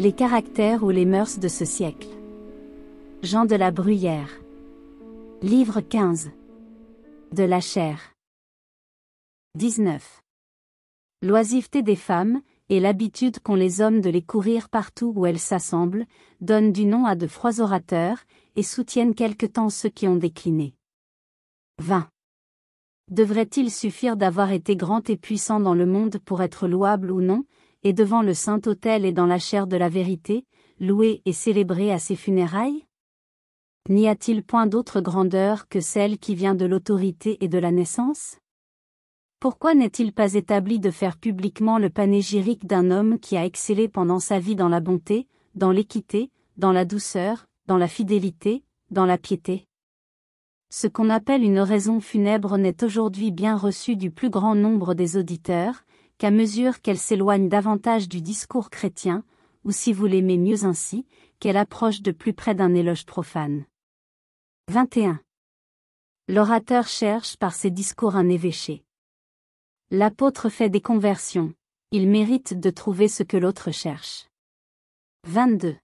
Les caractères ou les mœurs de ce siècle. Jean de la Bruyère. Livre 15. De la chair. 19. L'oisiveté des femmes, et l'habitude qu'ont les hommes de les courir partout où elles s'assemblent, donnent du nom à de froids orateurs, et soutiennent quelque temps ceux qui ont décliné. 20. Devrait-il suffire d'avoir été grand et puissant dans le monde pour être louable ou non, et devant le saint autel et dans la chair de la vérité, loué et célébré à ses funérailles? N'y a-t-il point d'autre grandeur que celle qui vient de l'autorité et de la naissance? Pourquoi n'est-il pas établi de faire publiquement le panégyrique d'un homme qui a excellé pendant sa vie dans la bonté, dans l'équité, dans la douceur, dans la fidélité, dans la piété? Ce qu'on appelle une oraison funèbre n'est aujourd'hui bien reçu du plus grand nombre des auditeurs, qu'à mesure qu'elle s'éloigne davantage du discours chrétien, ou si vous l'aimez mieux ainsi, qu'elle approche de plus près d'un éloge profane. 21. L'orateur cherche par ses discours un évêché. L'apôtre fait des conversions, il mérite de trouver ce que l'autre cherche. 22.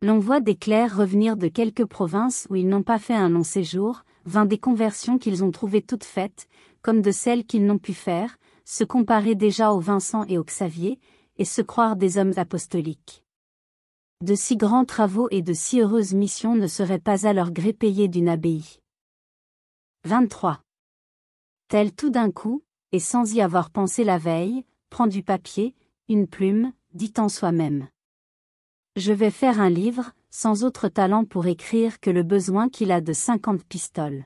L'on voit des clercs revenir de quelques provinces où ils n'ont pas fait un long séjour, des conversions qu'ils ont trouvées toutes faites, comme de celles qu'ils n'ont pu faire, se comparer déjà aux Vincent et aux Xavier, et se croire des hommes apostoliques. De si grands travaux et de si heureuses missions ne seraient pas à leur gré payés d'une abbaye. 23. Tel tout d'un coup, et sans y avoir pensé la veille, prend du papier, une plume, dit en soi-même. Je vais faire un livre, sans autre talent pour écrire que le besoin qu'il a de 50 pistoles.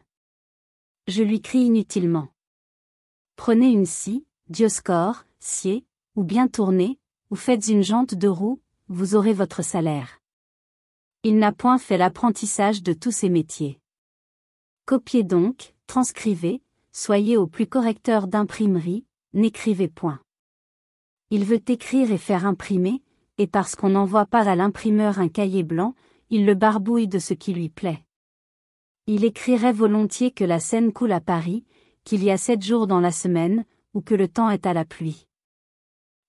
Je lui crie inutilement. Prenez une scie, Dioscore, sciez, ou bien tournez, ou faites une jante de roue, vous aurez votre salaire. Il n'a point fait l'apprentissage de tous ces métiers. Copiez donc, transcrivez, soyez au plus correcteur d'imprimerie, n'écrivez point. Il veut écrire et faire imprimer, et parce qu'on n'envoie pas à l'imprimeur un cahier blanc, il le barbouille de ce qui lui plaît. Il écrirait volontiers que la Seine coule à Paris, qu'il y a 7 jours dans la semaine, ou que le temps est à la pluie.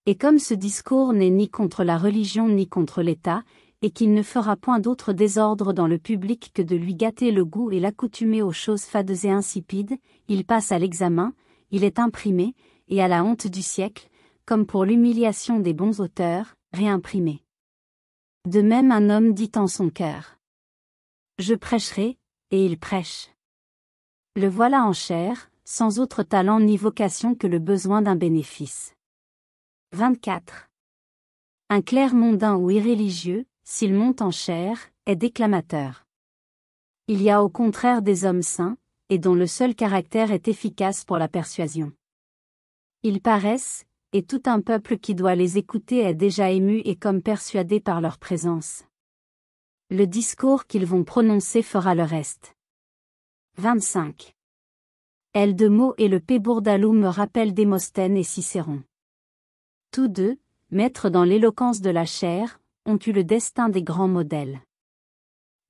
Et comme ce discours n'est ni contre la religion ni contre l'État, et qu'il ne fera point d'autre désordre dans le public que de lui gâter le goût et l'accoutumer aux choses fades et insipides, il passe à l'examen, il est imprimé, et à la honte du siècle, comme pour l'humiliation des bons auteurs, réimprimé. De même un homme dit en son cœur. Je prêcherai, et il prêche. Le voilà en chair, sans autre talent ni vocation que le besoin d'un bénéfice. 24. Un clerc mondain ou irréligieux, s'il monte en chair, est déclamateur. Il y a au contraire des hommes saints, et dont le seul caractère est efficace pour la persuasion. Ils paraissent, et tout un peuple qui doit les écouter est déjà ému et comme persuadé par leur présence. Le discours qu'ils vont prononcer fera le reste. 25. L. de Meaux et le P. Bourdaloue me rappellent Démosthène et Cicéron. Tous deux, maîtres dans l'éloquence de la chair, ont eu le destin des grands modèles.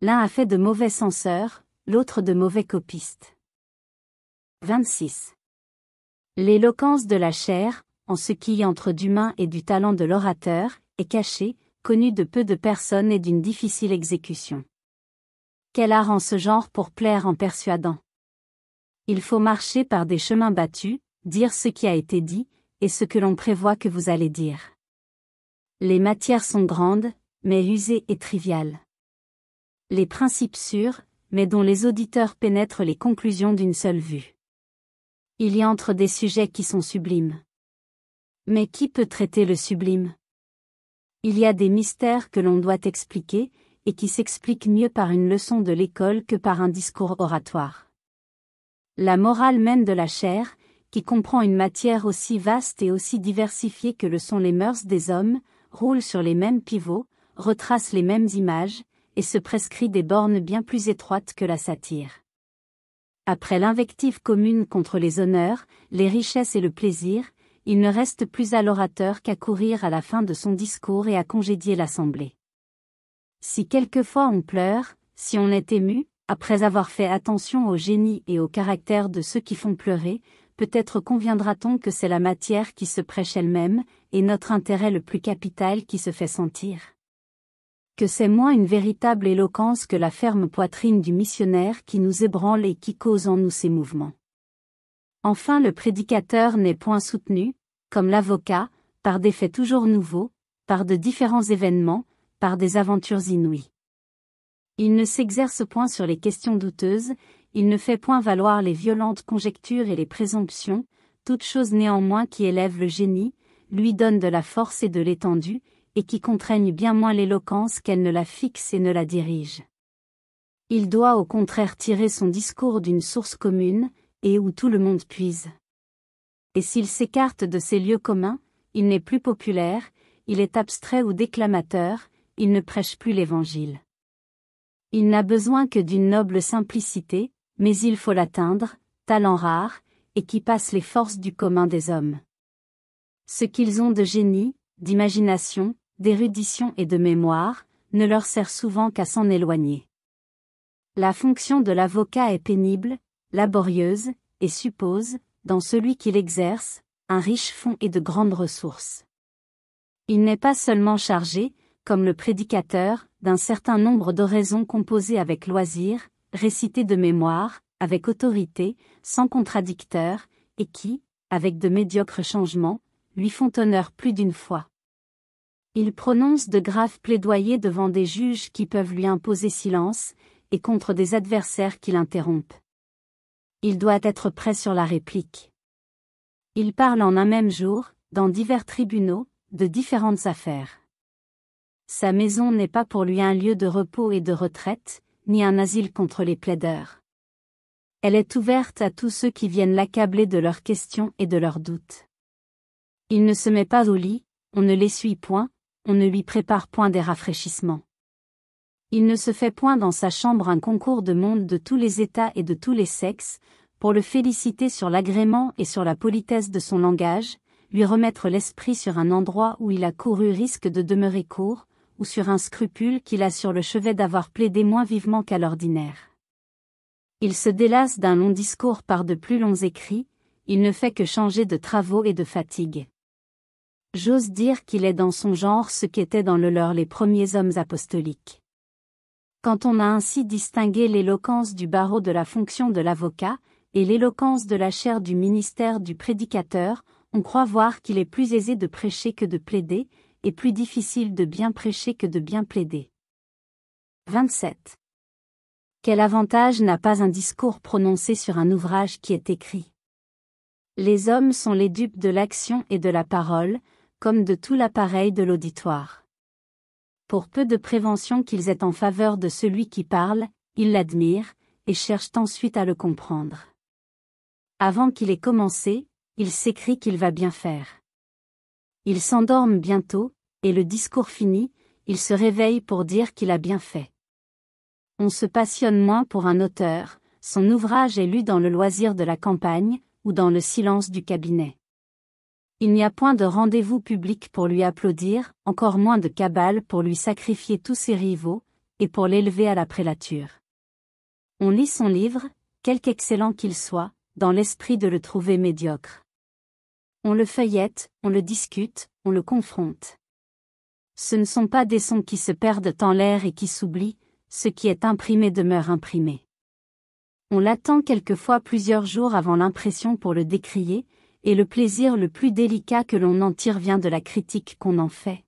L'un a fait de mauvais censeurs, l'autre de mauvais copistes. 26. L'éloquence de la chair, en ce qui entre d'humain et du talent de l'orateur, est cachée, connue de peu de personnes et d'une difficile exécution. Quel art en ce genre pour plaire en persuadant? Il faut marcher par des chemins battus, dire ce qui a été dit, et ce que l'on prévoit que vous allez dire. Les matières sont grandes, mais usées et triviales. Les principes sûrs, mais dont les auditeurs pénètrent les conclusions d'une seule vue. Il y a entre des sujets qui sont sublimes. Mais qui peut traiter le sublime? Il y a des mystères que l'on doit expliquer, et qui s'expliquent mieux par une leçon de l'école que par un discours oratoire. La morale même de la chair, qui comprend une matière aussi vaste et aussi diversifiée que le sont les mœurs des hommes, roule sur les mêmes pivots, retrace les mêmes images, et se prescrit des bornes bien plus étroites que la satire. Après l'invective commune contre les honneurs, les richesses et le plaisir, il ne reste plus à l'orateur qu'à courir à la fin de son discours et à congédier l'assemblée. Si quelquefois on pleure, si on est ému, après avoir fait attention au génie et au caractère de ceux qui font pleurer, peut-être conviendra-t-on que c'est la matière qui se prêche elle-même, et notre intérêt le plus capital qui se fait sentir. Que c'est moins une véritable éloquence que la ferme poitrine du missionnaire qui nous ébranle et qui cause en nous ces mouvements. Enfin, le prédicateur n'est point soutenu, comme l'avocat, par des faits toujours nouveaux, par de différents événements, par des aventures inouïes. Il ne s'exerce point sur les questions douteuses, il ne fait point valoir les violentes conjectures et les présomptions, toutes choses néanmoins qui élèvent le génie, lui donnent de la force et de l'étendue, et qui contraignent bien moins l'éloquence qu'elle ne la fixe et ne la dirige. Il doit au contraire tirer son discours d'une source commune, et où tout le monde puise. Et s'il s'écarte de ces lieux communs, il n'est plus populaire, il est abstrait ou déclamateur, il ne prêche plus l'Évangile. Il n'a besoin que d'une noble simplicité, mais il faut l'atteindre, talent rare, et qui passe les forces du commun des hommes. Ce qu'ils ont de génie, d'imagination, d'érudition et de mémoire, ne leur sert souvent qu'à s'en éloigner. La fonction de l'avocat est pénible, laborieuse, et suppose, dans celui qui l'exerce, un riche fonds et de grandes ressources. Il n'est pas seulement chargé, comme le prédicateur, d'un certain nombre d'oraisons composées avec loisir, récitées de mémoire, avec autorité, sans contradicteur, et qui, avec de médiocres changements, lui font honneur plus d'une fois. Il prononce de graves plaidoyers devant des juges qui peuvent lui imposer silence, et contre des adversaires qui l'interrompent. Il doit être prêt sur la réplique. Il parle en un même jour, dans divers tribunaux, de différentes affaires. Sa maison n'est pas pour lui un lieu de repos et de retraite, ni un asile contre les plaideurs. Elle est ouverte à tous ceux qui viennent l'accabler de leurs questions et de leurs doutes. Il ne se met pas au lit, on ne l'essuie point, on ne lui prépare point des rafraîchissements. Il ne se fait point dans sa chambre un concours de monde de tous les états et de tous les sexes, pour le féliciter sur l'agrément et sur la politesse de son langage, lui remettre l'esprit sur un endroit où il a couru risque de demeurer court, ou sur un scrupule qu'il a sur le chevet d'avoir plaidé moins vivement qu'à l'ordinaire. Il se délasse d'un long discours par de plus longs écrits, il ne fait que changer de travaux et de fatigues. J'ose dire qu'il est dans son genre ce qu'étaient dans le leur les premiers hommes apostoliques. Quand on a ainsi distingué l'éloquence du barreau de la fonction de l'avocat, et l'éloquence de la chaire du ministère du prédicateur, on croit voir qu'il est plus aisé de prêcher que de plaider, et plus difficile de bien prêcher que de bien plaider. 27. Quel avantage n'a pas un discours prononcé sur un ouvrage qui est écrit? Les hommes sont les dupes de l'action et de la parole, comme de tout l'appareil de l'auditoire. Pour peu de prévention qu'ils aient en faveur de celui qui parle, ils l'admirent, et cherchent ensuite à le comprendre. Avant qu'il ait commencé, il s'écrie qu'il va bien faire. Ils s'endorment bientôt, et le discours fini, ils se réveillent pour dire qu'il a bien fait. On se passionne moins pour un auteur, son ouvrage est lu dans le loisir de la campagne, ou dans le silence du cabinet. Il n'y a point de rendez-vous public pour lui applaudir, encore moins de cabale pour lui sacrifier tous ses rivaux, et pour l'élever à la prélature. On lit son livre, quelque excellent qu'il soit, dans l'esprit de le trouver médiocre. On le feuillette, on le discute, on le confronte. Ce ne sont pas des sons qui se perdent en l'air et qui s'oublient, ce qui est imprimé demeure imprimé. On l'attend quelquefois plusieurs jours avant l'impression pour le décrier, et le plaisir le plus délicat que l'on en tire vient de la critique qu'on en fait.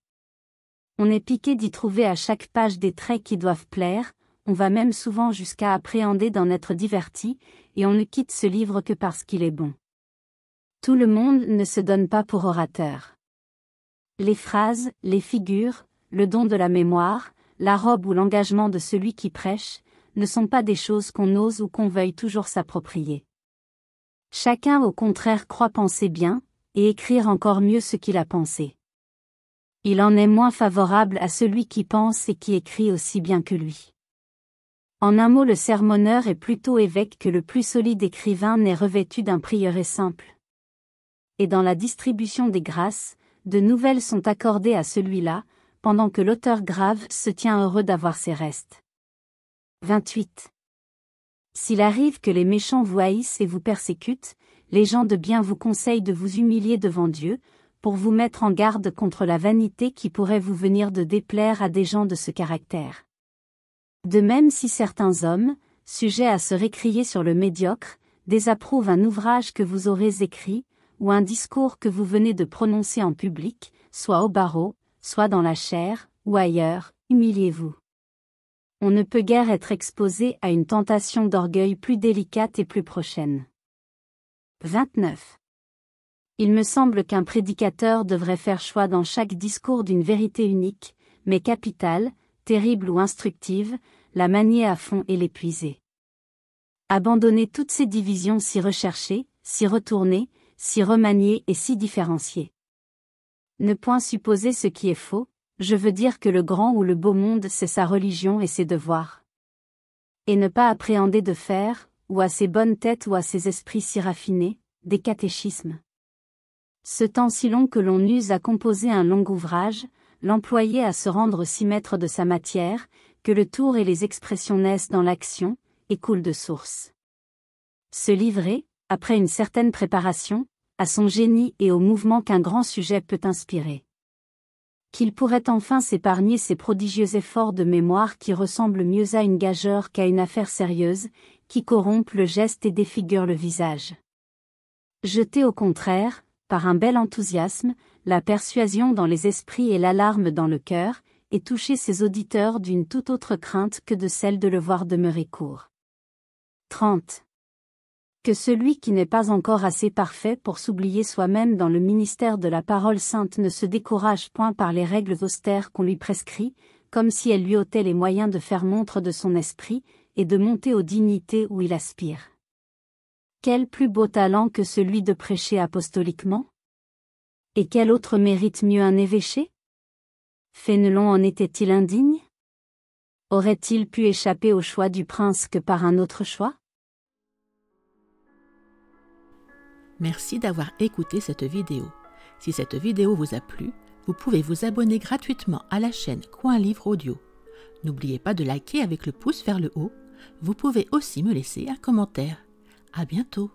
On est piqué d'y trouver à chaque page des traits qui doivent plaire, on va même souvent jusqu'à appréhender d'en être diverti, et on ne quitte ce livre que parce qu'il est bon. Tout le monde ne se donne pas pour orateur. Les phrases, les figures, le don de la mémoire, la robe ou l'engagement de celui qui prêche, ne sont pas des choses qu'on ose ou qu'on veuille toujours s'approprier. Chacun au contraire croit penser bien, et écrire encore mieux ce qu'il a pensé. Il en est moins favorable à celui qui pense et qui écrit aussi bien que lui. En un mot, le sermonneur est plutôt évêque que le plus solide écrivain n'est revêtu d'un prieuré simple. Et dans la distribution des grâces, de nouvelles sont accordées à celui-là, pendant que l'auteur grave se tient heureux d'avoir ses restes. 28. S'il arrive que les méchants vous haïssent et vous persécutent, les gens de bien vous conseillent de vous humilier devant Dieu, pour vous mettre en garde contre la vanité qui pourrait vous venir de déplaire à des gens de ce caractère. De même si certains hommes, sujets à se récrier sur le médiocre, désapprouvent un ouvrage que vous aurez écrit, ou un discours que vous venez de prononcer en public, soit au barreau, soit dans la chaire, ou ailleurs, humiliez-vous. On ne peut guère être exposé à une tentation d'orgueil plus délicate et plus prochaine. 29. Il me semble qu'un prédicateur devrait faire choix dans chaque discours d'une vérité unique, mais capitale, terrible ou instructive, la manier à fond et l'épuiser. Abandonner toutes ces divisions si recherchées, si retournées, si remaniées et si différenciées. Ne point supposer ce qui est faux, je veux dire que le grand ou le beau monde c'est sa religion et ses devoirs. Et ne pas appréhender de faire, ou à ses bonnes têtes ou à ses esprits si raffinés, des catéchismes. Ce temps si long que l'on use à composer un long ouvrage, l'employer à se rendre si maître de sa matière, que le tour et les expressions naissent dans l'action, et coulent de source. Se livrer, après une certaine préparation, à son génie et au mouvement qu'un grand sujet peut inspirer. Qu'il pourrait enfin s'épargner ces prodigieux efforts de mémoire qui ressemblent mieux à une gageure qu'à une affaire sérieuse, qui corrompent le geste et défigurent le visage. Jeter au contraire, par un bel enthousiasme, la persuasion dans les esprits et l'alarme dans le cœur, et toucher ses auditeurs d'une toute autre crainte que de celle de le voir demeurer court. 30. Que celui qui n'est pas encore assez parfait pour s'oublier soi-même dans le ministère de la parole sainte ne se décourage point par les règles austères qu'on lui prescrit, comme si elles lui ôtaient les moyens de faire montre de son esprit, et de monter aux dignités où il aspire. Quel plus beau talent que celui de prêcher apostoliquement? Et quel autre mérite mieux un évêché? Fénelon en était-il indigne? Aurait-il pu échapper au choix du prince que par un autre choix? Merci d'avoir écouté cette vidéo. Si cette vidéo vous a plu, vous pouvez vous abonner gratuitement à la chaîne Coin Livre Audio. N'oubliez pas de liker avec le pouce vers le haut. Vous pouvez aussi me laisser un commentaire. À bientôt.